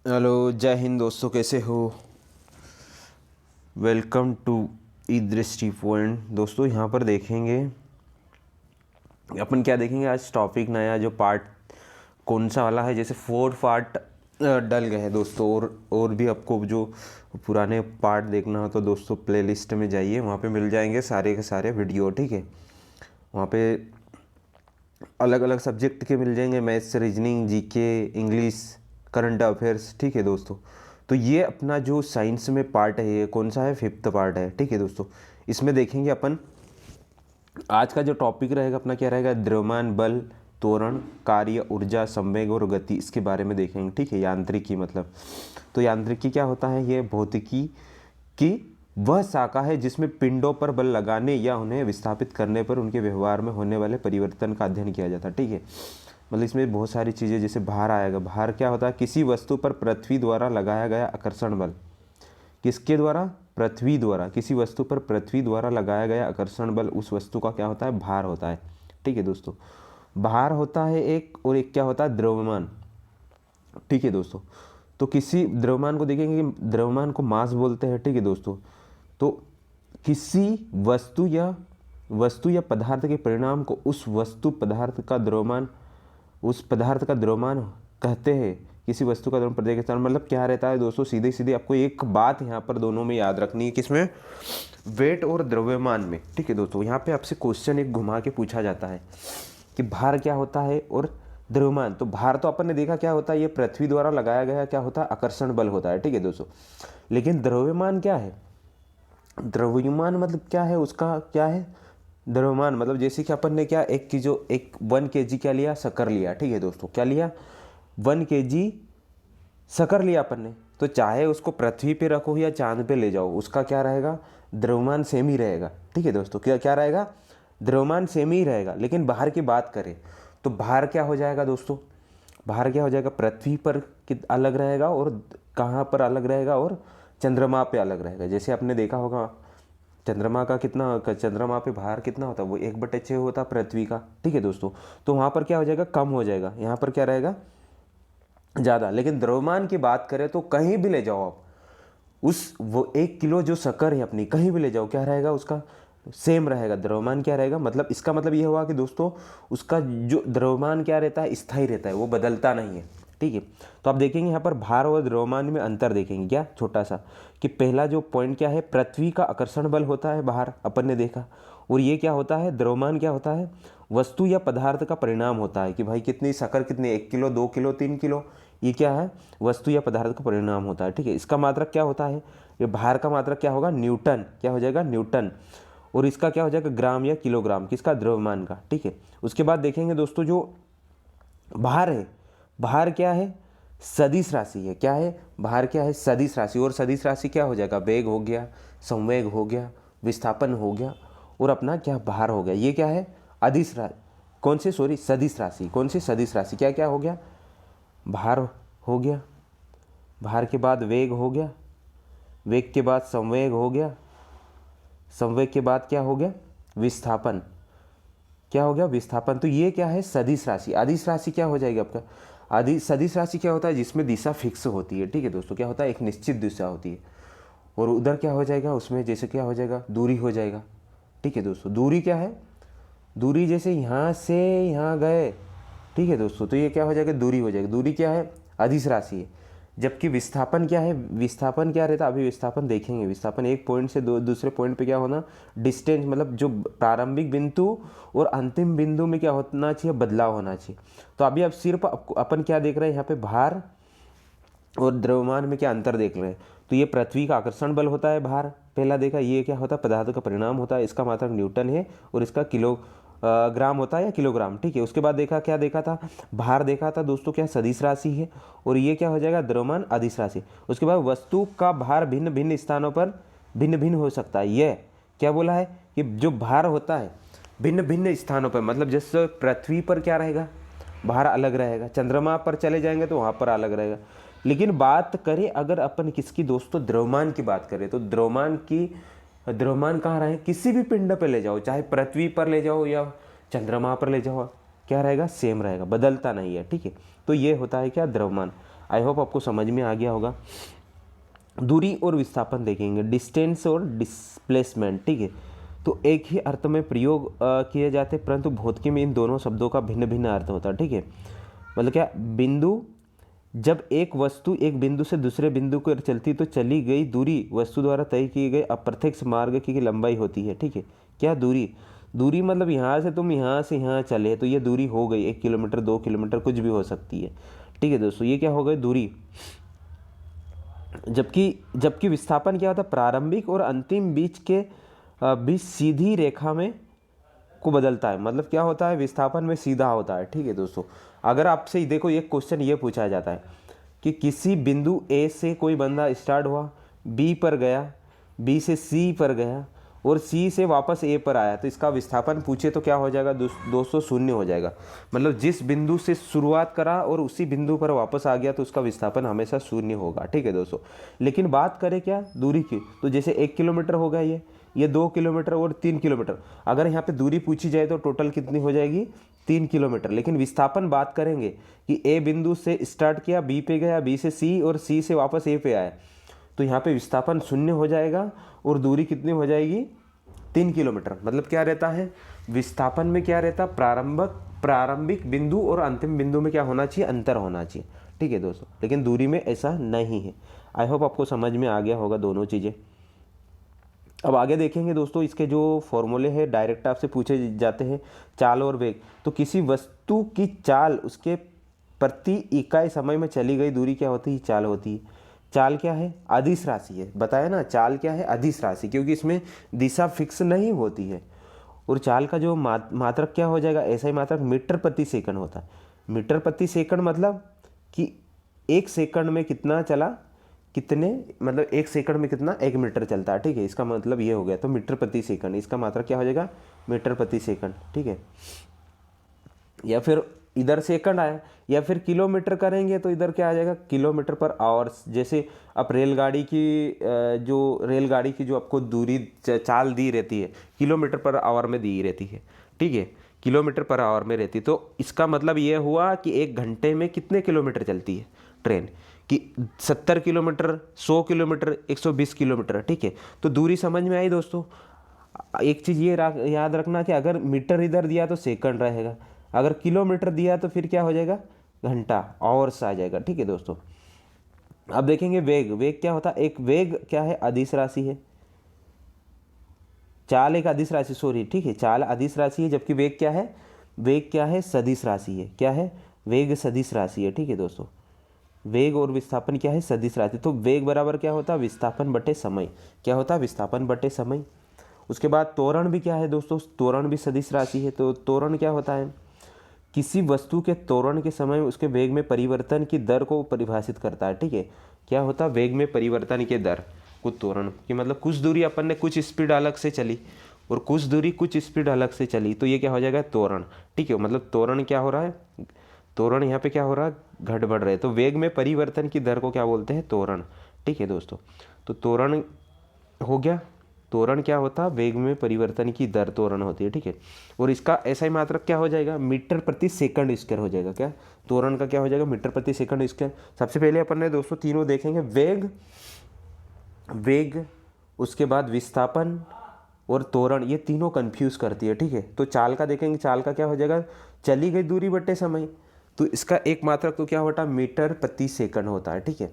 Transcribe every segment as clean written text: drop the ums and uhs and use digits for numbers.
Hello, जय हिंद दोस्तों, कैसे हो। वेलकम टू ई दृष्टि पॉइंट। दोस्तों यहाँ पर देखेंगे अपन क्या देखेंगे आज टॉपिक नया जो पार्ट कौन सा वाला है। जैसे 4 पार्ट डल गए हैं दोस्तों, और भी आपको जो पुराने पार्ट देखना हो तो दोस्तों प्लेलिस्ट में जाइए, वहाँ पे मिल जाएंगे सारे के सारे वीडियो। ठीक है, वहाँ पे अलग अलग सब्जेक्ट के मिल जाएंगे, maths, reasoning, GK, English, current affairs. ठीक है दोस्तों, तो ये अपना जो साइंस में पार्ट है ये कौन सा है, 5th पार्ट है। ठीक है दोस्तों, इसमें देखेंगे अपन आज का जो टॉपिक रहेगा अपना क्या रहेगा, द्रव्यमान, बल, त्वरण, कार्य, ऊर्जा, संवेग और गति, इसके बारे में देखेंगे। ठीक है, यांत्रिकी मतलब, तो यांत्रिकी क्या होता है, ये भौतिकी की वह शाखा है जिसमें पिंडों पर बल लगाने या उन्हें विस्थापित करने पर उनके व्यवहार में होने वाले परिवर्तन का अध्ययन किया जाता है। ठीक है, मतलब इसमें बहुत सारी चीज़ें, जैसे भार आएगा। भार क्या होता है, किसी वस्तु पर पृथ्वी द्वारा लगाया गया आकर्षण बल। किसके द्वारा, पृथ्वी द्वारा, किसी वस्तु पर पृथ्वी द्वारा लगाया गया आकर्षण बल, उस वस्तु का क्या होता है, भार होता है। ठीक है दोस्तों, भार होता है एक, और एक क्या होता है, द्रव्यमान। ठीक है दोस्तों, तो किसी द्रव्यमान को देखेंगे कि द्रव्यमान को मास बोलते हैं। ठीक है दोस्तों, तो किसी वस्तु या पदार्थ के परिणाम को उस वस्तु पदार्थ का द्रव्यमान, उस पदार्थ का द्रव्यमान कहते हैं। किसी वस्तु का द्रव्यमान प्रत्येक स्थान, मतलब क्या रहता है दोस्तों, सीधे सीधे आपको एक बात यहाँ पर दोनों में याद रखनी है, किसमें, वेट और द्रव्यमान में। ठीक है दोस्तों, यहाँ पे आपसे क्वेश्चन एक घुमा के पूछा जाता है कि भार क्या होता है और द्रव्यमान। तो भार तो अपन ने देखा क्या होता है, ये पृथ्वी द्वारा लगाया गया क्या होता है, आकर्षण बल होता है। ठीक है दोस्तों, लेकिन द्रव्यमान क्या है, द्रव्यमान मतलब क्या है, उसका क्या है, द्रव्यमान मतलब जैसे कि अपन ने क्या एक की जो एक 1 kg क्या लिया, शक्कर लिया। ठीक है दोस्तों, क्या लिया, 1 kg शक्कर लिया अपन ने, तो चाहे उसको पृथ्वी पे रखो या चांद पे ले जाओ, उसका क्या रहेगा, द्रव्यमान सेम ही रहेगा। ठीक है दोस्तों, क्या क्या रहेगा, द्रव्यमान सेम ही रहेगा। लेकिन बाहर की बात करें तो बाहर क्या हो जाएगा दोस्तों, बाहर क्या हो जाएगा, पृथ्वी पर अलग रहेगा, और कहाँ पर अलग रहेगा, और चंद्रमा पे अलग रहेगा। जैसे आपने देखा होगा चंद्रमा का कितना, चंद्रमा पे भार कितना होता है, वो 1/6 होता है पृथ्वी का। ठीक है दोस्तों, तो वहाँ पर क्या हो जाएगा, कम हो जाएगा, यहाँ पर क्या रहेगा, ज़्यादा। लेकिन द्रव्यमान की बात करें तो कहीं भी ले जाओ आप, उस वो 1 किलो जो शक्कर है अपनी, कहीं भी ले जाओ, क्या रहेगा उसका, सेम रहेगा। द्रव्यमान क्या रहेगा, मतलब इसका मतलब ये हुआ कि दोस्तों उसका जो द्रव्यमान क्या रहता है, स्थायी रहता है, वो बदलता नहीं है। ठीक है, तो आप देखेंगे यहाँ पर भार और द्रव्यमान में अंतर देखेंगे, क्या छोटा सा, कि पहला जो पॉइंट क्या है, पृथ्वी का आकर्षण बल होता है बाहर, अपन ने देखा, और ये क्या होता है, द्रव्यमान क्या होता है, वस्तु या पदार्थ का परिणाम होता है, कि भाई कितनी शक्कर, कितनी, 1 किलो, 2 किलो, 3 किलो, ये क्या है, वस्तु या पदार्थ का परिणाम होता है। ठीक है, इसका मात्रक क्या होता है, ये भार का मात्रक क्या होगा, न्यूटन, क्या हो जाएगा, न्यूटन, और इसका क्या हो जाएगा, ग्राम या किलोग्राम, किसका, द्रव्यमान का। ठीक है, उसके बाद देखेंगे दोस्तों जो भार है, भार क्या है, सदिश राशि है। क्या है, भार क्या है, सदिश राशि, और सदिश राशि क्या हो जाएगा, वेग हो गया, संवेग हो गया, विस्थापन हो गया, और अपना क्या, भार हो गया। ये क्या है, अदिश राशि, कौन सी, सॉरी, सदिश राशि, कौन सी, सदिश राशि, क्या क्या हो गया, भार हो गया, भार के बाद वेग हो गया, वेग के बाद संवेग हो गया, संवेग के बाद क्या हो गया, विस्थापन, क्या हो गया, विस्थापन। तो ये क्या है, सदिश राशि। अदिश राशि क्या हो जाएगी आपका, आदि सदिश राशि क्या होता है, जिसमें दिशा फिक्स होती है। ठीक है दोस्तों, क्या होता है, एक निश्चित दिशा होती है, और उधर क्या हो जाएगा, उसमें जैसे क्या हो जाएगा, दूरी हो जाएगा। ठीक है दोस्तों, दूरी क्या है, दूरी जैसे यहाँ से यहाँ गए। ठीक है दोस्तों, तो ये क्या हो जाएगा, दूरी हो जाएगी। दूरी क्या है, अदिश राशि है। जबकि विस्थापन क्या है, विस्थापन क्या रहता है, अभी विस्थापन देखेंगे। विस्थापन एक पॉइंट से दूसरे पॉइंट पे क्या होना, डिस्टेंस, मतलब जो प्रारंभिक बिंदु और अंतिम बिंदु में क्या होना चाहिए, बदलाव होना चाहिए। तो अभी अब सिर्फ अपन क्या देख रहे हैं यहाँ पे, भार और द्रव्यमान में क्या अंतर देख रहे हैं। तो ये पृथ्वी का आकर्षण बल होता है, भार पहला देखा, ये क्या होता है, पदार्थ का परिणाम होता है, इसका मात्रक न्यूटन है, और इसका किलो ग्राम होता है या किलोग्राम। ठीक है, उसके बाद देखा, क्या देखा था, भार देखा था दोस्तों, क्या सदिश राशि है, और ये क्या हो जाएगा, द्रव्यमान अदिश राशि। उसके बाद वस्तु का भार भिन्न भिन्न स्थानों पर भिन्न भिन्न हो सकता है। यह क्या बोला है कि जो भार होता है भिन्न भिन्न स्थानों पर, मतलब जैसे पृथ्वी पर क्या रहेगा, भार अलग रहेगा, चंद्रमा पर चले जाएंगे तो वहाँ पर अलग रहेगा। लेकिन बात करें अगर अपन किसकी दोस्तों, द्रव्यमान की बात करें, तो द्रव्यमान कहाँ रहे, किसी भी पिंड पर ले जाओ, चाहे पृथ्वी पर ले जाओ या चंद्रमा पर ले जाओ, क्या रहेगा, सेम रहेगा, बदलता नहीं है। ठीक है, तो ये होता है क्या, द्रव्यमान। आई होप आपको समझ में आ गया होगा। दूरी और विस्थापन देखेंगे, डिस्टेंस और डिस्प्लेसमेंट, ठीक है। तो एक ही अर्थ में प्रयोग किए जाते, परंतु भौतिकी में इन दोनों शब्दों का भिन्न भिन्न अर्थ होता है, ठीक है। मतलब क्या, बिंदु, जब एक वस्तु एक बिंदु से दूसरे बिंदु को चलती तो चली गई दूरी वस्तु द्वारा तय किए गए अप्रत्यक्ष मार्ग की लंबाई होती है, ठीक है। क्या दूरी, दूरी मतलब यहाँ से तुम यहाँ से यहाँ चले तो ये दूरी हो गई 1 किलोमीटर 2 किलोमीटर कुछ भी हो सकती है, ठीक है दोस्तों, ये क्या हो गई दूरी। जबकि विस्थापन क्या होता है, प्रारंभिक और अंतिम बीच के बीच सीधी रेखा में को बदलता है। मतलब क्या होता है, विस्थापन में सीधा होता है, ठीक है दोस्तों। अगर आपसे देखो एक क्वेश्चन ये पूछा जाता है कि किसी बिंदु ए से कोई बंदा स्टार्ट हुआ, बी पर गया, बी से सी पर गया और सी से वापस ए पर आया, तो इसका विस्थापन पूछे तो क्या हो जाएगा दोस्तों, शून्य हो जाएगा। मतलब जिस बिंदु से शुरुआत करा और उसी बिंदु पर वापस आ गया तो उसका विस्थापन हमेशा शून्य होगा, ठीक है दोस्तों। लेकिन बात करें क्या दूरी की, तो जैसे 1 किलोमीटर हो गया ये 2 किलोमीटर और 3 किलोमीटर, अगर यहाँ पे दूरी पूछी जाए तो टोटल कितनी हो जाएगी, 3 किलोमीटर। लेकिन विस्थापन बात करेंगे कि ए बिंदु से स्टार्ट किया, बी पे गया, बी से सी और सी से वापस ए पे आया, तो यहाँ पे विस्थापन शून्य हो जाएगा और दूरी कितनी हो जाएगी, 3 किलोमीटर। मतलब क्या रहता है, विस्थापन में क्या रहता, प्रारंभिक बिंदु और अंतिम बिंदु में क्या होना चाहिए, अंतर होना चाहिए, ठीक है दोस्तों। लेकिन दूरी में ऐसा नहीं है। आई होप आपको समझ में आ गया होगा दोनों चीज़ें। अब आगे देखेंगे दोस्तों, इसके जो फॉर्मूले हैं डायरेक्ट आपसे पूछे जाते हैं, चाल और वेग। तो किसी वस्तु की चाल उसके प्रति इकाई समय में चली गई दूरी क्या होती है, चाल होती है। चाल क्या है, अदिश राशि है, बताया ना, चाल क्या है, अदिश राशि, क्योंकि इसमें दिशा फिक्स नहीं होती है। और चाल का जो मात्रक क्या हो जाएगा, ऐसा ही मात्रक मीटर प्रति सेकंड होता है। मीटर प्रति सेकंड मतलब कि 1 सेकंड में कितना चला, कितने, मतलब 1 सेकंड में कितना 1 मीटर चलता है, ठीक है। इसका मतलब ये हो गया, तो मीटर प्रति सेकंड, इसका मात्रक क्या हो जाएगा, मीटर प्रति सेकंड, ठीक है। या फिर इधर सेकंड आया, या फिर किलोमीटर करेंगे तो इधर क्या आ जाएगा, किलोमीटर पर आवर्स। जैसे अब रेलगाड़ी की जो आपको दूरी चाल दी रहती है, किलोमीटर पर आवर में दी रहती है, ठीक है, किलोमीटर पर आवर में रहती। तो इसका मतलब ये हुआ कि 1 घंटे में कितने किलोमीटर चलती है ट्रेन, कि 70 किलोमीटर, 100 किलोमीटर, 120 किलोमीटर, ठीक है। तो दूरी समझ में आई दोस्तों। एक चीज़ ये याद रखना कि अगर मीटर इधर दिया तो सेकंड रहेगा, अगर किलोमीटर दिया तो फिर क्या हो जाएगा, घंटा, आवर्स आ जाएगा, ठीक है दोस्तों। अब देखेंगे वेग। वेग क्या होता है, एक वेग क्या है, अदिश राशि है। चाल एक अदिश राशि, सॉरी, ठीक है, चाल अदिश राशि है, जबकि वेग क्या है, वेग क्या है, सदिश राशि है। क्या है, वेग सदिश राशि है, ठीक है दोस्तों। वेग और विस्थापन क्या है, सदिश राशि। तो वेग बराबर क्या होता है, विस्थापन बटे समय। क्या होता है, विस्थापन बटे समय। उसके बाद त्वरण भी क्या है दोस्तों, त्वरण भी सदिश राशि है। तो त्वरण क्या होता है, किसी वस्तु के त्वरण के समय उसके वेग में परिवर्तन की दर को परिभाषित करता है, ठीक है। क्या होता है, वेग में परिवर्तन की दर को त्वरण, कि मतलब कुछ दूरी अपन ने कुछ स्पीड अलग से चली और कुछ दूरी कुछ स्पीड अलग से चली, तो ये क्या हो जाएगा, त्वरण, ठीक है। मतलब त्वरण क्या हो रहा है, त्वरण यहाँ पे क्या हो रहा है, घट बढ़ रहे हैं। तो वेग में परिवर्तन की दर को क्या बोलते हैं, त्वरण, ठीक है दोस्तों। तो त्वरण हो गया, त्वरण क्या होता है, वेग में परिवर्तन की दर त्वरण होती है, ठीक है। और इसका ऐसा ही मात्रक क्या हो जाएगा, मीटर प्रति सेकंड स्क्वायर हो जाएगा। क्या, त्वरण का क्या हो जाएगा, मीटर प्रति सेकंड स्क्वायर। सबसे पहले अपन ने दोस्तों तीनों देखेंगे, वेग, उसके बाद विस्थापन और त्वरण, ये तीनों कंफ्यूज करती है, ठीक है। तो चाल का देखेंगे, चाल का क्या हो जाएगा, चली गई दूरी बटे समय। तो इसका एक मात्रक तो क्या होता है, मीटर प्रति सेकंड होता है, ठीक है।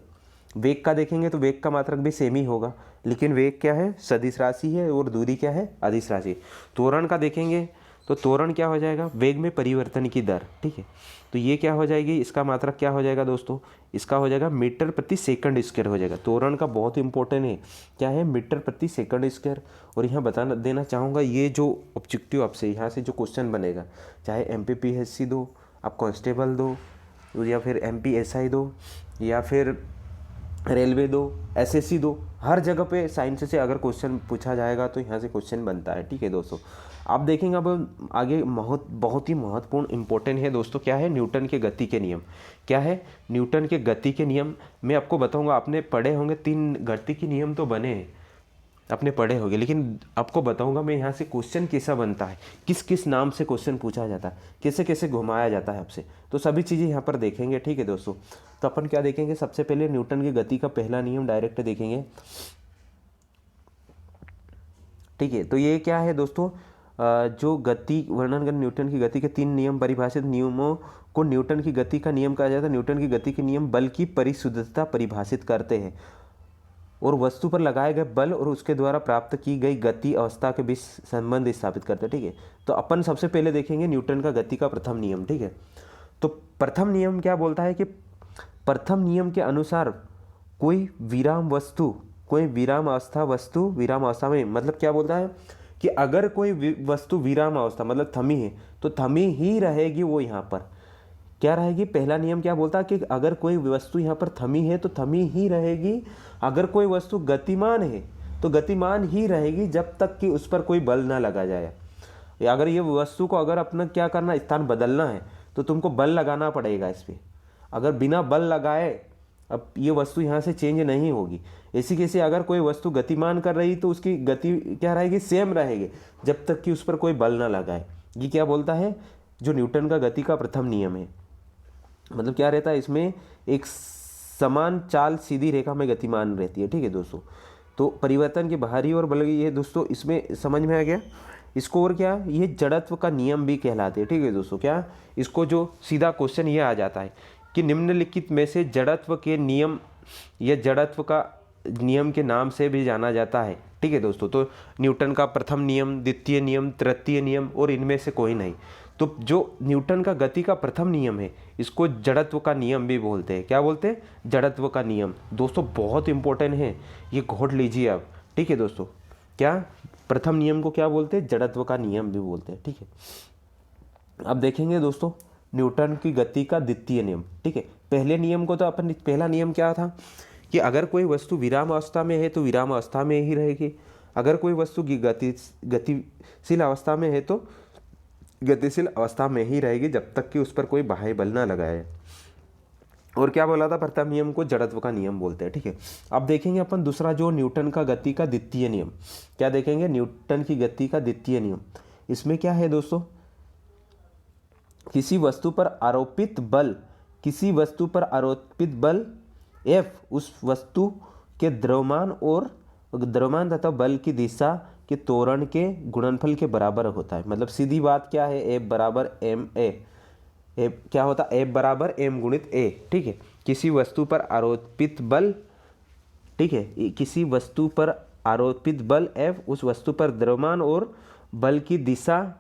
वेग का देखेंगे तो वेग का मात्रक भी सेम ही होगा, लेकिन वेग क्या है, सदिश राशि है और दूरी क्या है, अदिश राशि। त्वरण का देखेंगे तो त्वरण क्या हो जाएगा, वेग में परिवर्तन की दर, ठीक है। तो ये क्या हो जाएगी, इसका मात्रक क्या हो जाएगा दोस्तों, इसका हो जाएगा मीटर प्रति सेकंड स्क्वायर हो जाएगा। त्वरण का बहुत इंपॉर्टेंट है, क्या है, मीटर प्रति सेकंड स्क्वायर। और यहाँ बता देना चाहूँगा, ये जो ऑब्जेक्टिव आपसे यहाँ से जो क्वेश्चन बनेगा, चाहे MPPSC दो, आप कांस्टेबल दो, या फिर MPSI दो, या फिर रेलवे दो, SSC दो, हर जगह पे साइंस से अगर क्वेश्चन पूछा जाएगा तो यहाँ से क्वेश्चन बनता है, ठीक है दोस्तों। आप देखेंगे अब आगे बहुत ही महत्वपूर्ण इंपॉर्टेंट है दोस्तों, क्या है, न्यूटन के गति के नियम। क्या है, न्यूटन के गति के नियम मैं आपको बताऊंगा। आपने पढ़े होंगे, 3 गति के नियम तो बने हैं, अपने पढ़े होंगे, लेकिन आपको बताऊंगा मैं यहाँ से क्वेश्चन कैसा बनता है, किस किस नाम से क्वेश्चन पूछा जाता है, कैसे कैसे घुमाया जाता है आपसे, तो सभी चीज़ें यहाँ पर देखेंगे। ठीक है दोस्तों, तो अपन क्या देखेंगे, सबसे पहले न्यूटन की गति का पहला नियम डायरेक्ट देखेंगे। ठीक है, तो ये क्या है दोस्तों, जो गति वर्णन कर न्यूटन की गति के 3 नियम, परिभाषित नियमों को न्यूटन की गति का नियम कहा जाता है। न्यूटन की गति के नियम बल की परिशुद्धता परिभाषित करते हैं और वस्तु पर लगाए गए बल और उसके द्वारा प्राप्त की गई गति अवस्था के बीच संबंध स्थापित करते हैं। ठीक है, तो अपन सबसे पहले देखेंगे न्यूटन का गति का प्रथम नियम। ठीक है, तो प्रथम नियम क्या बोलता है कि प्रथम नियम के अनुसार कोई विराम अवस्था में, मतलब क्या बोलता है कि अगर कोई वस्तु विराम अवस्था मतलब थमी है तो थमी ही रहेगी वो यहाँ पर। क्या रहेगी, पहला नियम क्या बोलता है कि अगर कोई वस्तु यहाँ पर थमी है तो थमी ही रहेगी, अगर कोई वस्तु गतिमान है तो गतिमान ही रहेगी जब तक कि उस पर कोई बल ना लगा जाए। अगर ये वस्तु को अगर अपना क्या करना, स्थान बदलना है तो तुमको बल लगाना पड़ेगा इस पर। अगर बिना बल लगाए अब ये वस्तु यहाँ से चेंज नहीं होगी। ऐसी कैसे, अगर कोई वस्तु गतिमान कर रही तो उसकी गति क्या रहेगी, सेम रहेगी जब तक कि उस पर कोई बल ना लगाए। ये क्या बोलता है, जो न्यूटन का गति का प्रथम नियम है। मतलब क्या रहता है इसमें, एक समान चाल सीधी रेखा में गतिमान रहती है। ठीक है दोस्तों, तो परिवर्तन के बाहरी और बल, ये दोस्तों इसमें समझ में आ गया। इसको और क्या, ये जड़त्व का नियम भी कहलाते हैं। ठीक है दोस्तों, क्या इसको जो सीधा क्वेश्चन ये आ जाता है कि निम्नलिखित में से जड़त्व के नियम या जड़त्व का नियम के नाम से भी जाना जाता है। ठीक है दोस्तों, तो न्यूटन का प्रथम नियम, द्वितीय नियम, तृतीय नियम और इनमें से कोई नहीं। तो जो न्यूटन का गति का प्रथम नियम है इसको जड़त्व का नियम भी बोलते हैं। क्या बोलते हैं, जड़त्व का नियम। दोस्तों बहुत इंपॉर्टेंट है, ये घोट लीजिए आप। ठीक है दोस्तों, क्या प्रथम नियम को क्या बोलते हैं, जड़त्व का नियम भी बोलते हैं। ठीक है, अब देखेंगे दोस्तों न्यूटन की गति का द्वितीय नियम। ठीक है, पहले नियम को तो अपन, पहला नियम क्या था कि अगर कोई वस्तु विराम अवस्था में है तो विराम अवस्था में ही रहेगी, अगर कोई वस्तु की गतिशील अवस्था में है तो गतिशील अवस्था में ही रहेगी जब तक कि उस पर कोई बाह्य बल ना लगाए। और क्या बोला था, प्रथम नियम को जड़त्व का नियम बोलते हैं। ठीक है, अब देखेंगे अपन दूसरा जो न्यूटन का गति का द्वितीय नियम। क्या देखेंगे, न्यूटन की गति का द्वितीय नियम। इसमें क्या है दोस्तों, किसी वस्तु पर आरोपित बल F उस वस्तु के द्रव्यमान तथा बल की दिशा के त्वरण के गुणनफल के बराबर होता है। मतलब सीधी बात क्या है, F बराबर ma, F क्या होता है, F बराबर m गुणित a। ठीक है, किसी वस्तु पर आरोपित बल, ठीक है, किसी वस्तु पर आरोपित बल F उस वस्तु पर द्रव्यमान और बल की दिशा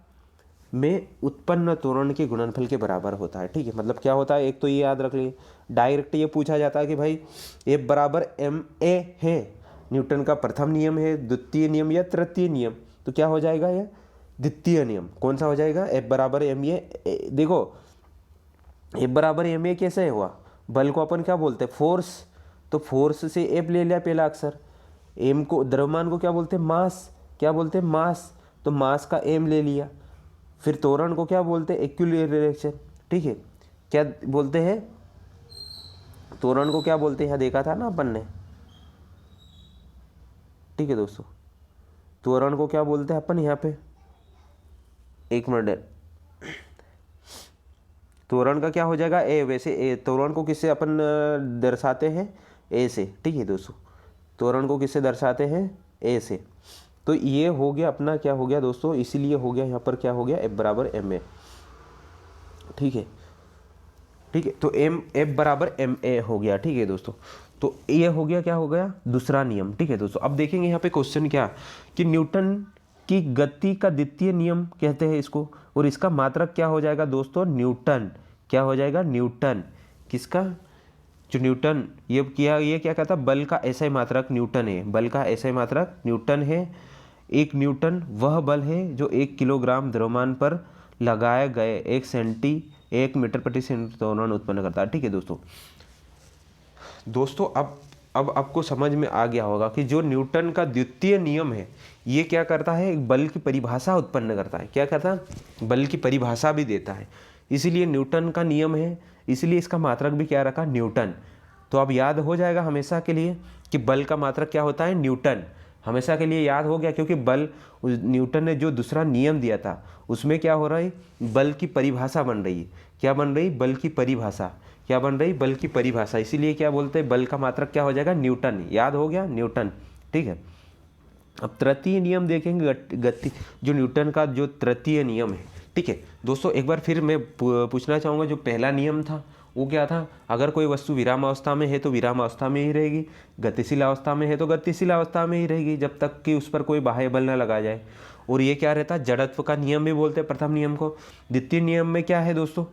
में उत्पन्न त्वरण के गुणनफल के बराबर होता है। ठीक है, मतलब क्या होता है, एक तो ये याद रख लीजिए, डायरेक्ट ये पूछा जाता है कि भाई F बराबर ma है, न्यूटन का प्रथम नियम है, द्वितीय नियम या तृतीय नियम, तो क्या हो जाएगा, ये द्वितीय नियम। कौन सा हो जाएगा, F बराबर ma। देखो F बराबर ma कैसे हुआ, बल को अपन क्या बोलते हैं, फोर्स, तो फोर्स से F ले लिया पहला अक्षर, m को, द्रव्यमान को क्या बोलते हैं, मास, क्या बोलते हैं, मास, तो मास का m ले लिया। फिर त्वरण को क्या बोलते हैं, एक्यूलरेशन। ठीक है, क्या बोलते हैं, त्वरण को क्या बोलते हैं, यहाँ देखा था ना अपन ने। ठीक है दोस्तों, त्वरण को क्या बोलते हैं अपन यहाँ पे, एक मिनट, त्वरण का क्या हो जाएगा, ए। वैसे ए, त्वरण को किससे अपन दर्शाते हैं, ए से। ठीक है दोस्तों, त्वरण को किससे दर्शाते हैं, ए से। तो ये हो गया अपना, क्या हो गया दोस्तों, इसीलिए हो गया यहाँ पर क्या हो गया, F बराबर ma। ठीक है, ठीक है, तो F बराबर ma हो गया। ठीक है दोस्तों, तो ये हो गया, क्या हो गया, दूसरा नियम। ठीक है दोस्तों, अब देखेंगे यहाँ पे क्वेश्चन क्या कि न्यूटन की गति का द्वितीय नियम कहते हैं इसको, और इसका मात्रक क्या हो जाएगा दोस्तों, न्यूटन। क्या हो जाएगा, न्यूटन। किसका, जो न्यूटन ये क्या कहता है, बल का एसआई मात्रक न्यूटन है, बल का एसआई मात्रक न्यूटन है। एक न्यूटन वह बल है जो 1 किलोग्राम द्रव्यमान पर लगाए गए 1 मीटर प्रति सेकंड त्वरण उत्पन्न करता है। ठीक है दोस्तों, अब आपको समझ में आ गया होगा कि जो न्यूटन का द्वितीय नियम है ये क्या करता है, एक बल की परिभाषा उत्पन्न करता है। क्या करता है, बल की परिभाषा भी देता है। इसीलिए न्यूटन का नियम है, इसलिए इसका मात्रक भी क्या रखा, न्यूटन। तो अब याद हो जाएगा हमेशा के लिए कि बल का मात्रक क्या होता है, न्यूटन। हमेशा के लिए याद हो गया, क्योंकि बल, न्यूटन ने जो दूसरा नियम दिया था उसमें क्या हो रहा है, बल की परिभाषा बन रही है। क्या बन रही, बल की परिभाषा। क्या बन रही, बल की परिभाषा। इसीलिए क्या बोलते हैं, बल का मात्रक क्या हो जाएगा, न्यूटन। याद हो गया, न्यूटन। ठीक है, अब तृतीय नियम देखेंगे, गति, जो न्यूटन का जो तृतीय नियम है। ठीक है दोस्तों, एक बार फिर मैं पूछना चाहूँगा, जो पहला नियम था वो क्या था, अगर कोई वस्तु विराम अवस्था में है तो विराम अवस्था में ही रहेगी, गतिशील अवस्था में है तो गतिशील अवस्था में ही रहेगी, जब तक कि उस पर कोई बाह्य बल न लगाया जाए। और ये क्या रहता है, जड़त्व का नियम भी बोलते हैं प्रथम नियम को। द्वितीय नियम में क्या है दोस्तों,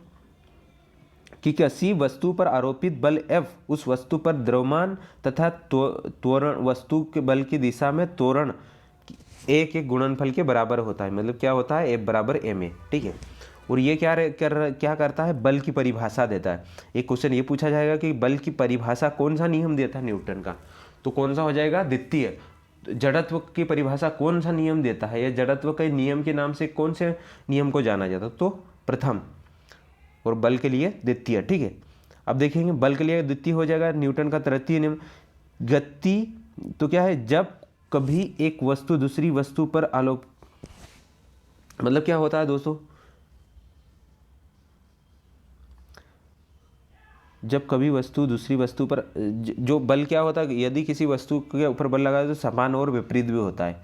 कि किसी वस्तु पर आरोपित बल F उस वस्तु पर द्रव्यमान तथा त्वरण वस्तु के बल की दिशा में त्वरण एक एक गुणनफल के बराबर होता है। मतलब क्या होता है, F बराबर ma। ठीक है, और ये क्या करता है, बल की परिभाषा देता है। एक क्वेश्चन ये पूछा जाएगा कि बल की परिभाषा कौन सा नियम देता है न्यूटन का, तो कौन सा हो जाएगा, द्वितीय। जड़त्व की परिभाषा कौन सा नियम देता है, या जड़त्व के नियम के नाम से कौन से नियम को जाना जाता है, तो प्रथम, और बल के लिए द्वितीय। ठीक है, अब देखेंगे बल के लिए द्वितीय हो जाएगा न्यूटन का तृतीय नियम। गति तो क्या है, जब कभी एक वस्तु दूसरी वस्तु पर आलोक, मतलब क्या होता है दोस्तों, जब कभी वस्तु दूसरी वस्तु पर जो बल क्या होता है, यदि किसी वस्तु के ऊपर बल लगाए तो समान और विपरीत भी होता है।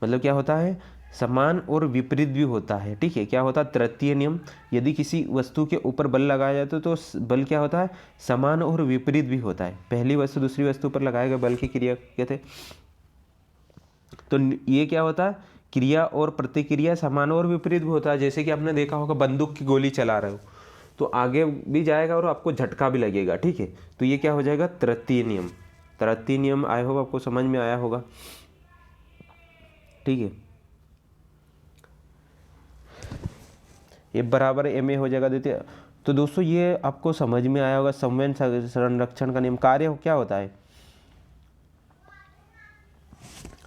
मतलब क्या होता है, समान और विपरीत भी होता है। ठीक है, क्या होता है, तृतीय नियम, यदि किसी वस्तु के ऊपर बल लगाया जाए तो बल क्या होता है, समान और विपरीत भी होता है। पहली वस्तु दूसरी वस्तु पर लगाए गए बल की क्रिया कहते हैं। तो ये क्या होता है, क्रिया और प्रतिक्रिया समान और विपरीत भी होता है। जैसे कि आपने देखा होगा, बंदूक की गोली चला रहे हो तो आगे भी जाएगा और आपको झटका भी लगेगा। ठीक है, तो ये क्या हो जाएगा, तृतीय नियम। तृतीय नियम आई होप आपको समझ में आया होगा। ठीक है, ये बराबर एम ए हो जाएगा द्वितीय। तो दोस्तों ये आपको समझ में आया होगा, संवहन संरक्षण का नियम कार्य क्या होता है।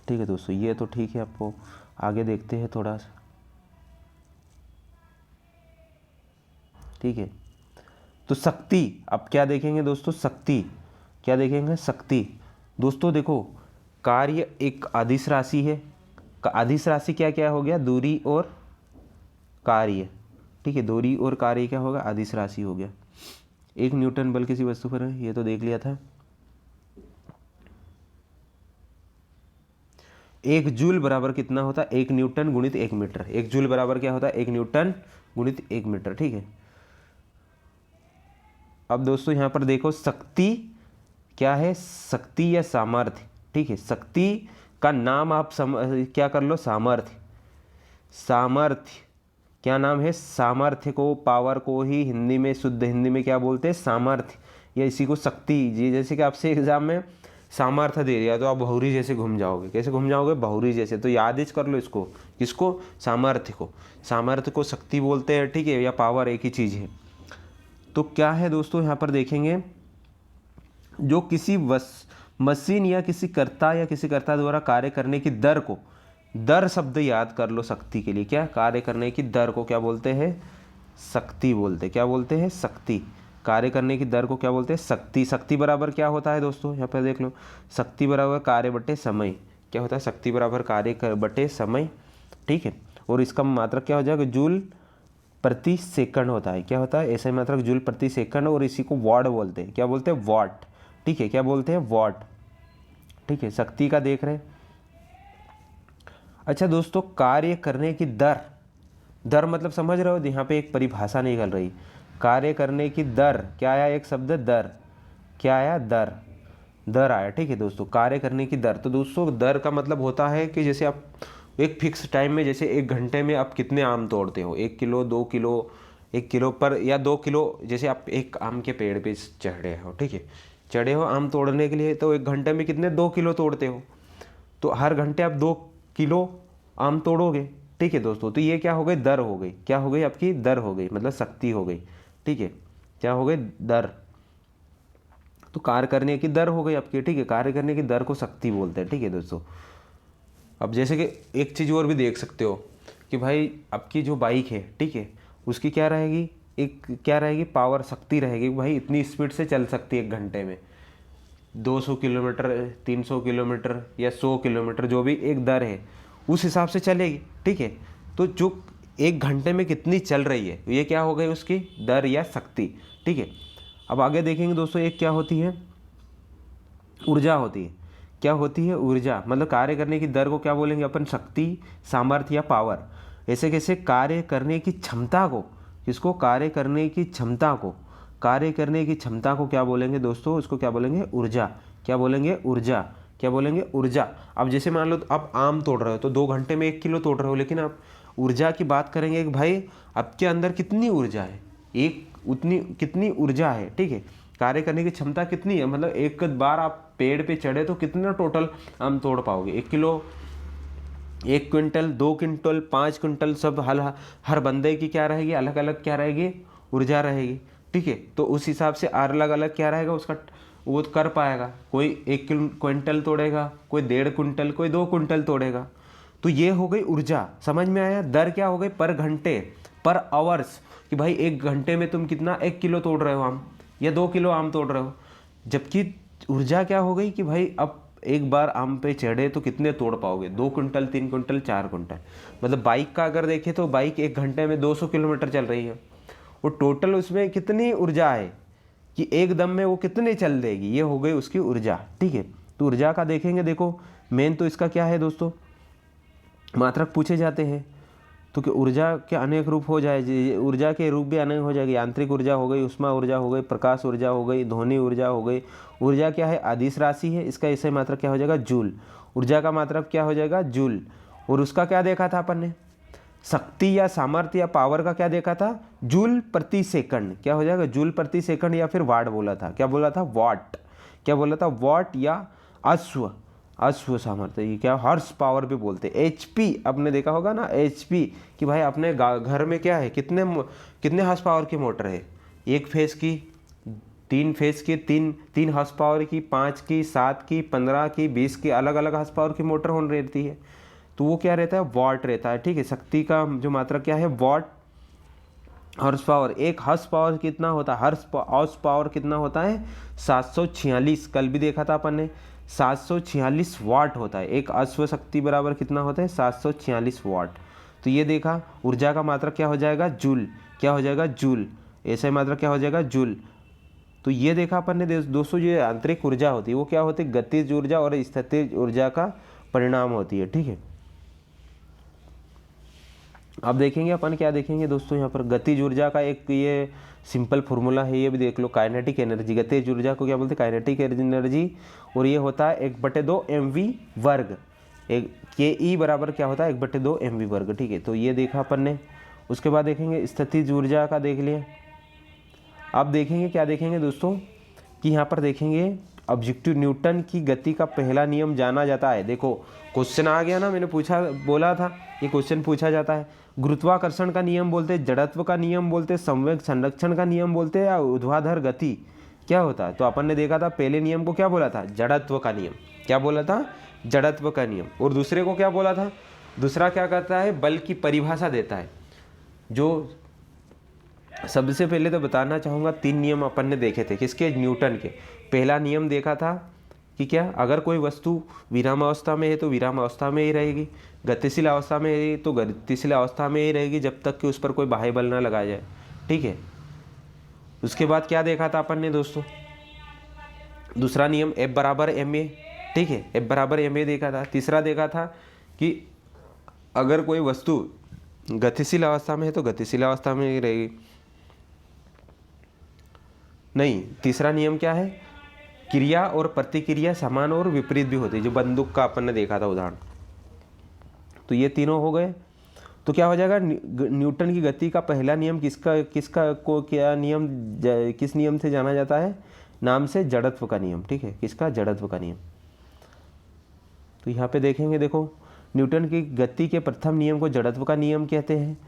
ठीक है दोस्तों, ये तो ठीक है, आपको आगे देखते हैं थोड़ा सा। ठीक है, तो शक्ति, अब क्या देखेंगे दोस्तों, शक्ति क्या देखेंगे, शक्ति। दोस्तों देखो, कार्य एक अदिश राशि है। अदिश राशि क्या क्या हो गया, दूरी और कार्य। ठीक है, दूरी और कार्य क्या होगा, अदिश राशि हो गया। एक न्यूटन बल किसी वस्तु पर है, ये तो देख लिया था। एक जूल बराबर कितना होता है, एक न्यूटन गुणित एक मीटर। एक जूल बराबर क्या होता है, एक न्यूटन गुणित एक मीटर। ठीक है, अब दोस्तों यहाँ पर देखो, शक्ति क्या है, शक्ति या सामर्थ्य। ठीक है, शक्ति का नाम आप क्या कर लो, सामर्थ्य। सामर्थ्य क्या नाम है, सामर्थ्य को, पावर को ही हिंदी में, शुद्ध हिंदी में क्या बोलते हैं, सामर्थ्य, या इसी को शक्ति। जैसे कि आपसे एग्जाम में सामर्थ्य दे दिया तो आप बहुरी जैसे घूम जाओगे। कैसे घूम जाओगे, बहुरी जैसे। तो याद ही कर लो इसको, किसको, सामर्थ्य को। सामर्थ्य को शक्ति बोलते हैं। ठीक है, या पावर एक ही चीज़ है। तो क्या है दोस्तों, यहाँ पर देखेंगे, जो किसी मशीन या किसी कर्ता द्वारा कार्य करने की दर को, दर शब्द याद कर लो शक्ति के लिए, क्या, कार्य करने की दर को क्या बोलते हैं, शक्ति बोलते हैं। क्या बोलते हैं, शक्ति। कार्य करने की दर को क्या बोलते हैं, शक्ति। शक्ति बराबर क्या होता है दोस्तों, यहाँ पर देख लो, शक्ति बराबर कार्य बटे समय। क्या होता है, शक्ति बराबर कार्य बटे समय। ठीक है, और इसका मात्रक क्या हो जाएगा, जूल प्रति सेकंड होता है। क्या होता है, ऐसा मात्रक जूल प्रति सेकंड, और इसी को वॉट बोलते हैं। क्या बोलते हैं, वॉट। ठीक है, क्या बोलते हैं, वॉट। ठीक है, शक्ति का देख रहे हैं। अच्छा दोस्तों, कार्य करने की दर, दर मतलब समझ रहे हो, यहाँ पे एक परिभाषा निकल रही, कार्य करने की दर। क्या आया, एक शब्द दर। क्या आया, दर। दर आया। ठीक है दोस्तों, कार्य करने की दर। तो दोस्तों दर का मतलब होता है कि जैसे आप एक फिक्स टाइम में, जैसे 1 घंटे में आप कितने आम तोड़ते हो, 1 किलो, 2 किलो, 1 किलो पर या 2 किलो। जैसे आप एक आम के पेड़ पे चढ़े हो, ठीक है, चढ़े हो आम तोड़ने के लिए, तो 1 घंटे में कितने, 2 किलो तोड़ते हो। तो हर घंटे आप 2 किलो आम तोड़ोगे। ठीक है दोस्तों, तो ये क्या हो गई, दर हो गई। क्या हो गई, आपकी दर हो गई, मतलब शक्ति हो गई। ठीक है, क्या हो गई, दर। तो कार्य करने की दर हो गई आपकी। ठीक है, कार्य करने की दर को शक्ति बोलते हैं। ठीक है दोस्तों, अब जैसे कि एक चीज़ और भी देख सकते हो कि भाई आपकी जो बाइक है, ठीक है, उसकी क्या रहेगी, एक क्या रहेगी, पावर, शक्ति रहेगी। भाई इतनी स्पीड से चल सकती है 1 घंटे में। 200 किलोमीटर, 300 किलोमीटर या 100 किलोमीटर, जो भी एक दर है उस हिसाब से चलेगी, ठीक है। तो जो 1 घंटे में कितनी चल रही है ये क्या हो गई उसकी दर या शक्ति, ठीक है। अब आगे देखेंगे दोस्तों, एक क्या होती है, ऊर्जा होती है। क्या होती है, ऊर्जा, मतलब कार्य करने की दर को क्या बोलेंगे अपन, शक्ति, सामर्थ्य या पावर। ऐसे कैसे कार्य करने की क्षमता को, किसको, कार्य करने की क्षमता को, कार्य करने की क्षमता को क्या बोलेंगे दोस्तों, उसको क्या बोलेंगे, ऊर्जा। क्या बोलेंगे, ऊर्जा। क्या बोलेंगे, ऊर्जा। अब जैसे मान लो आप आम तोड़ रहे हो तो 2 घंटे में 1 किलो तोड़ रहे हो, लेकिन आप ऊर्जा की बात करेंगे कि भाई आपके अंदर कितनी ऊर्जा है, एक उतनी कितनी ऊर्जा है, ठीक है। कार्य करने की क्षमता कितनी है, मतलब एक बार आप पेड़ पे चढ़े तो कितना टोटल आम तोड़ पाओगे, 1 किलो, 1 क्विंटल, 2 क्विंटल, 5 क्विंटल, सब हर बंदे की क्या रहेगी, अलग अलग क्या रहेगी, ऊर्जा रहेगी, ठीक है। तो उस हिसाब से अलग अलग क्या रहेगा उसका, वो कर पाएगा। कोई 1 क्विंटल तोड़ेगा, कोई 1.5 क्विंटल, कोई 2 क्विंटल तोड़ेगा। तो ये हो गई ऊर्जा, समझ में आया। दर क्या हो गई, पर घंटे, पर आवर्स, कि भाई 1 घंटे में तुम कितना 1 किलो तोड़ रहे हो आम या 2 किलो आम तोड़ रहे हो। जबकि ऊर्जा क्या हो गई कि भाई अब एक बार आम पे चढ़े तो कितने तोड़ पाओगे, 2 क्विंटल, 3 क्विंटल, 4 क्विंटल। मतलब बाइक का अगर देखें तो बाइक 1 घंटे में 200 किलोमीटर चल रही है, वो टोटल उसमें कितनी ऊर्जा है कि एक दम में वो कितने चल देगी, ये हो गई उसकी ऊर्जा, ठीक है। तो ऊर्जा का देखेंगे, देखो मेन तो इसका क्या है दोस्तों, मात्रक पूछे जाते हैं। तो कि ऊर्जा के अनेक रूप हो जाए, ऊर्जा के रूप भी अनेक हो जाएगी। यांत्रिक ऊर्जा हो गई, उष्मा ऊर्जा हो गई, प्रकाश ऊर्जा हो गई, ध्वनि ऊर्जा हो गई। ऊर्जा क्या है, अदिश राशि है, इसका ऐसे मात्रक क्या हो जाएगा, जूल। ऊर्जा का मात्रक क्या हो जाएगा, जूल। और उसका क्या देखा था अपन ने, शक्ति या सामर्थ्य या पावर का क्या देखा था, जूल प्रति सेकंड। क्या हो जाएगा, जूल प्रति सेकंड, या फिर वाट बोला था, क्या बोला था, वाट। क्या बोला था, वाट या अश्व, अश्व सामर्थ्य, ये क्या, हॉर्स पावर भी बोलते हैं। एचपी आपने देखा होगा ना, एचपी, कि भाई अपने घर में क्या है, कितने कितने हॉर्स पावर की मोटर है, 1 फेज की, 3 फेज की, 3 हॉर्स पावर की, 5 की, 7 की, 15 की, 20 की, अलग अलग हॉर्स पावर की मोटर होने रहती है। तो वो क्या रहता है, वॉट रहता है, ठीक है। शक्ति का जो मात्रा क्या है, वॉट। हॉर्स पावर, एक हॉर्स पावर कितना होता है, हॉर्स पावर कितना होता है, 746। कल भी देखा था अपन ने, 746 वाट होता है। एक अश्व शक्ति बराबर कितना होता है, 746 वाट। तो ये देखा, ऊर्जा का मात्रा क्या हो जाएगा, जूल। क्या हो जाएगा, जूल। ऐसा मात्रा क्या हो जाएगा, जूल। तो ये देखा अपन ने दोस्तों, ये आंतरिक ऊर्जा होती है वो क्या होती है, गतिज ऊर्जा और स्थितिज ऊर्जा का परिणाम होती है, ठीक है। अब देखेंगे अपन क्या देखेंगे दोस्तों, यहाँ पर गतिज ऊर्जा का एक ये सिंपल फॉर्मूला है, ये भी देख लो, काइनेटिक एनर्जी। गतिज ऊर्जा को क्या बोलते हैं, काइनेटिक एनर्जी। और ये होता है 1/2 mv वर्ग, एक ke बराबर क्या होता है, 1/2 mv वर्ग, ठीक है। तो ये देखा अपन ने। उसके बाद देखेंगे स्थितिज ऊर्जा का, देख लिया। अब देखेंगे क्या देखेंगे दोस्तों, कि यहाँ पर देखेंगे ऑब्जेक्टिव, न्यूटन की गति का पहला नियम जाना जाता है। देखो क्वेश्चन आ गया ना, मैंने पूछा, बोला था ये क्वेश्चन पूछा जाता है। गुरुत्वाकर्षण का नियम बोलते हैं, जड़त्व का नियम बोलते हैं, संवेग संरक्षण का नियम बोलते हैं, या ऊर्ध्वाधर गति क्या होता है। तो अपन ने देखा था पहले नियम को क्या बोला था, जड़त्व का नियम। क्या बोला था, जड़त्व का नियम। और दूसरे को क्या बोला था, दूसरा क्या करता है, बल की परिभाषा देता है। जो सबसे पहले तो बताना चाहूँगा, 3 नियम अपन ने देखे थे, किसके, न्यूटन के। पहला नियम देखा था कि क्या, अगर कोई वस्तु विराम अवस्था में है तो विराम अवस्था में ही रहेगी, गतिशील अवस्था में है तो गतिशील अवस्था में ही रहेगी, जब तक कि उस पर कोई बाह्य बल ना लगाया जाए, ठीक है। उसके बाद क्या देखा था अपन ने दोस्तों, दूसरा नियम F बराबर ma, ठीक है, F बराबर ma देखा था। तीसरा देखा था कि अगर कोई वस्तु गतिशील अवस्था में है तो गतिशील अवस्था में ही रहेगी। नहीं, तीसरा नियम क्या है, क्रिया और प्रतिक्रिया समान और विपरीत भी होती है, जो बंदूक का अपन ने देखा था उदाहरण। तो ये तीनों हो गए। तो क्या हो जाएगा, न्यूटन की गति का पहला नियम किसका को क्या नियम, किस नियम से जाना जाता है, नाम से जड़त्व का नियम, ठीक है। किसका, जड़त्व का नियम। तो यहाँ पे देखेंगे, देखो न्यूटन की गति के प्रथम नियम को जड़त्व का नियम कहते हैं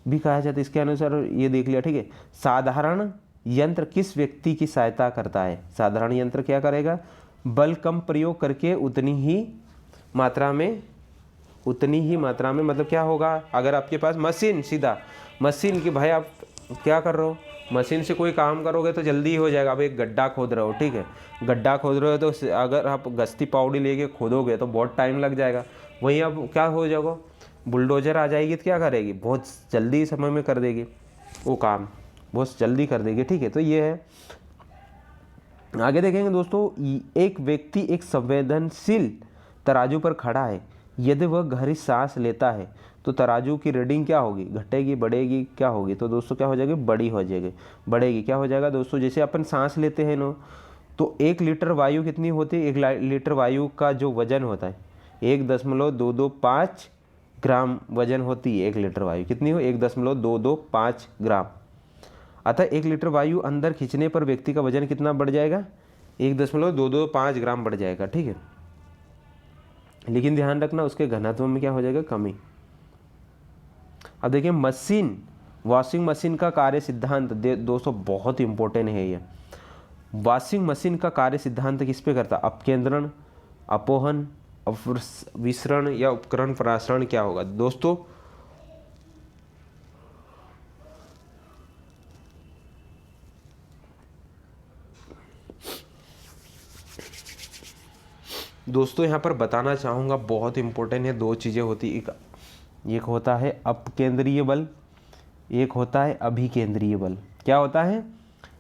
भी कहा जाता है। इसके अनुसार ये देख लिया, ठीक है। साधारण यंत्र किस व्यक्ति की सहायता करता है, साधारण यंत्र क्या करेगा, बल कम प्रयोग करके उतनी ही मात्रा में, मतलब क्या होगा, अगर आपके पास मशीन, सीधा मशीन की, भाई आप क्या कर रहे हो, मशीन से कोई काम करोगे तो जल्दी हो जाएगा। अब एक गड्ढा खोद रहे हो, ठीक है, गड्ढा खोद रहे हो तो अगर आप गश्ती पाउडी लेके खोदोगे तो बहुत टाइम लग जाएगा। वहीं अब क्या हो जाएगा, बुलडोजर आ जाएगी तो क्या करेगी, बहुत जल्दी समय में कर देगी वो काम, बहुत जल्दी कर देगी, ठीक है। तो ये है। आगे देखेंगे दोस्तों, एक व्यक्ति एक संवेदनशील तराजू पर खड़ा है। यदि वह गहरी सांस लेता है तो तराजू की रीडिंग क्या होगी, घटेगी, बढ़ेगी, क्या होगी, तो दोस्तों क्या हो जाएगी, बड़ी हो जाएगी, बढ़ेगी। क्या हो जाएगा दोस्तों, जैसे अपन सांस लेते हैं ना, तो 1 लीटर वायु कितनी होती है, 1 लीटर वायु का जो वजन होता है 1.225 ग्राम वजन होती है। 1 लीटर वायु कितनी हो, 1.225 ग्राम। अतः 1 लीटर वायु अंदर खींचने पर व्यक्ति का वजन कितना बढ़ जाएगा, 1.225 ग्राम बढ़ जाएगा, ठीक है। लेकिन ध्यान रखना उसके घनत्व में क्या हो जाएगा, कमी। अब देखिए मशीन, वॉशिंग मशीन का कार्य सिद्धांत दोस्तों बहुत इंपॉर्टेंट है ये। वॉशिंग मशीन का कार्य सिद्धांत किस पे करता, अपकेंद्रण, अपोहन, विसरण या उपकरण परासरण क्या होगा दोस्तों। दोस्तों यहाँ पर बताना चाहूँगा, बहुत इंपॉर्टेंट है, 2 चीज़ें होती, एक होता है अपकेंद्रीय बल, एक होता है अभिकेंद्रीय बल। क्या होता है,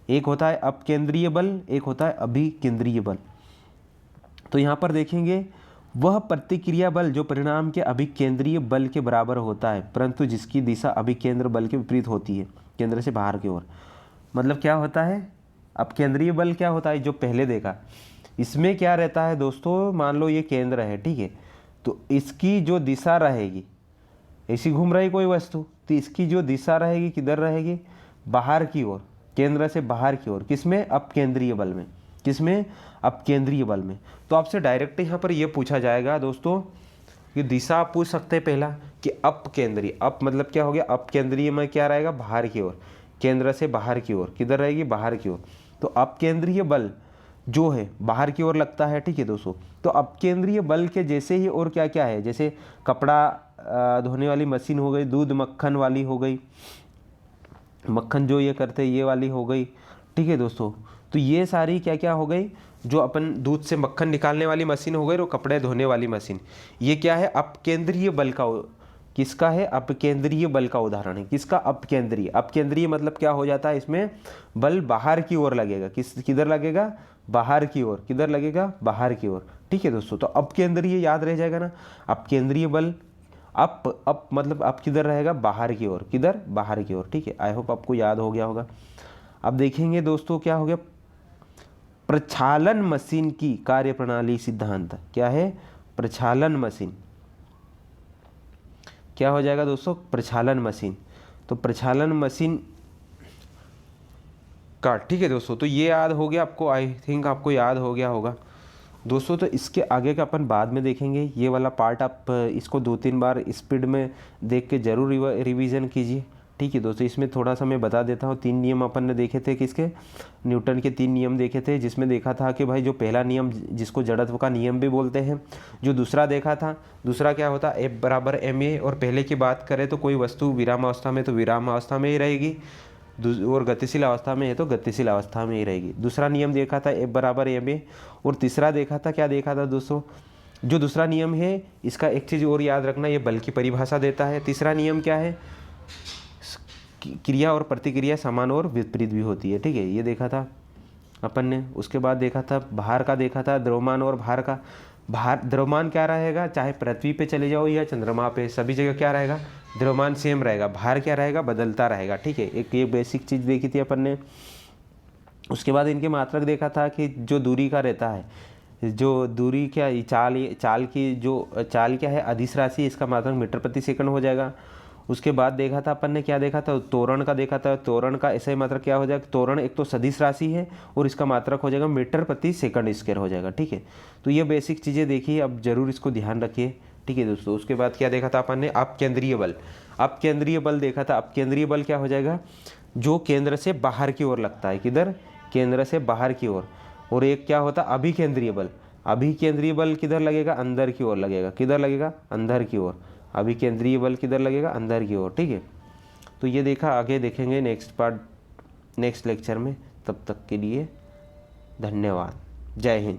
एक होता है अपकेंद्रीय बल, एक होता है अभिकेंद्रीय बल। तो यहाँ पर देखेंगे वह प्रतिक्रिया बल जो परिणाम के अभिकेंद्रीय बल के बराबर होता है, परंतु जिसकी दिशा अभिकेंद्र बल के विपरीत होती है, केंद्र से बाहर की ओर। मतलब क्या होता है, अपकेंद्रीय बल क्या होता है, जो पहले देखा, इसमें क्या रहता है दोस्तों, मान लो ये केंद्र है, ठीक है, तो इसकी जो दिशा रहेगी, ऐसी घूम रही कोई वस्तु, तो इसकी जो दिशा रहेगी किधर रहेगी, बाहर की ओर, केंद्र से बाहर की ओर। किसमें, अपकेंद्रीय बल में। किसमें, अपकेंद्रीय बल में। तो आपसे डायरेक्ट यहाँ पर ये पूछा जाएगा दोस्तों कि दिशा आप पूछ सकते हैं पहला कि अपकेंद्रीय, अप मतलब क्या हो गया, अपकेंद्रीय में क्या रहेगा, बाहर की ओर, केंद्र से बाहर की ओर, किधर रहेगी, बाहर की ओर। तो अपकेंद्रीय बल जो है बाहर की ओर लगता है, ठीक है दोस्तों। तो अपकेंद्रीय बल के जैसे ही और क्या क्या है, जैसे कपड़ा धोने वाली मशीन हो गई, दूध मक्खन वाली हो गई, मक्खन जो ये करते ये वाली हो गई, ठीक है दोस्तों। तो ये सारी क्या क्या हो गई, जो अपन दूध से मक्खन निकालने वाली मशीन हो गई और कपड़े धोने वाली मशीन, ये क्या है, अपकेंद्रीय बल का, किसका है, अपकेंद्रीय बल का उदाहरण है। किसका, अपकेंद्रीय। अपकेंद्रीय मतलब क्या हो जाता है, इसमें बल बाहर की ओर लगेगा, किधर लगेगा, बाहर की ओर, किधर लगेगा, बाहर की ओर, ठीक है दोस्तों। तो अपकेंद्रीय याद रह जाएगा ना, अपकेंद्रीय बल, अप मतलब अप किधर रहेगा, बाहर की ओर, किधर, बाहर की ओर, ठीक है। आई होप आपको याद हो गया होगा। अब देखेंगे दोस्तों क्या हो गया, प्रक्षालन मशीन की कार्यप्रणाली सिद्धांत। क्या है, प्रक्षालन मशीन, क्या हो जाएगा दोस्तों, प्रक्षालन मशीन। तो प्रक्षालन मशीन का, ठीक है दोस्तों। तो ये याद हो गया आपको, आई थिंक आपको याद हो गया होगा दोस्तों। तो इसके आगे का अपन बाद में देखेंगे, ये वाला पार्ट आप इसको 2-3 बार स्पीड में देख के जरूर रिवीजन कीजिए, ठीक है दोस्तों। इसमें थोड़ा सा मैं बता देता हूँ, 3 नियम अपन ने देखे थे, किसके, न्यूटन के 3 नियम देखे थे, जिसमें देखा था कि भाई जो पहला नियम जिसको जड़त्व का नियम भी बोलते हैं, जो दूसरा देखा था, दूसरा क्या होता है, F = ma, और पहले की बात करें तो कोई वस्तु विराम अवस्था में तो विराम अवस्था में ही रहेगी, और गतिशील अवस्था में है तो गतिशील अवस्था में ही रहेगी। दूसरा नियम देखा था F = ma, और तीसरा देखा था, क्या देखा था दोस्तों, जो दूसरा नियम है इसका एक चीज़ और याद रखना, ये बल की परिभाषा देता है। तीसरा नियम क्या है, क्रिया और प्रतिक्रिया समान और विपरीत भी होती है, ठीक है, ये देखा था अपन ने। उसके बाद देखा था भार का, देखा था द्रव्यमान और भार का। भार, द्रव्यमान क्या रहेगा, चाहे पृथ्वी पे चले जाओ या चंद्रमा पे, सभी जगह क्या रहेगा, द्रव्यमान सेम रहेगा। भार क्या रहेगा, बदलता रहेगा, ठीक है। एक ये बेसिक चीज़ देखी थी अपन ने। उसके बाद इनके मात्रक देखा था कि जो दूरी का रहता है, जो दूरी क्या, चाल की जो चाल क्या है, अदिश राशि, इसका मात्रक मीटर प्रति सेकंड हो जाएगा। उसके बाद देखा था अपन ने, क्या देखा था, त्वरण का देखा था। त्वरण का ऐसा ही मात्रक क्या हो जाएगा, त्वरण एक तो सदिश राशि है और इसका मात्रक हो जाएगा मीटर प्रति सेकंड स्क्वायर हो जाएगा, ठीक है। तो ये बेसिक चीज़ें देखिए, अब जरूर इसको ध्यान रखिए, ठीक है दोस्तों। उसके बाद क्या देखा था अपन ने, अपकेंद्रीय बल। अपकेंद्रीय बल देखा था। अपकेंद्रीय बल क्या हो जाएगा, जो केंद्र से बाहर की ओर लगता है, किधर, केंद्र से बाहर की ओर। और एक क्या होता है, अभिकेंद्रीय बल। अभिकेंद्रीय बल किधर लगेगा, अंदर की ओर लगेगा, किधर लगेगा, अंदर की ओर। अभिकेंद्रीय बल किधर लगेगा, अंदर की ओर, ठीक है। तो ये देखा, आगे देखेंगे नेक्स्ट पार्ट नेक्स्ट लेक्चर में। तब तक के लिए धन्यवाद। जय हिंद।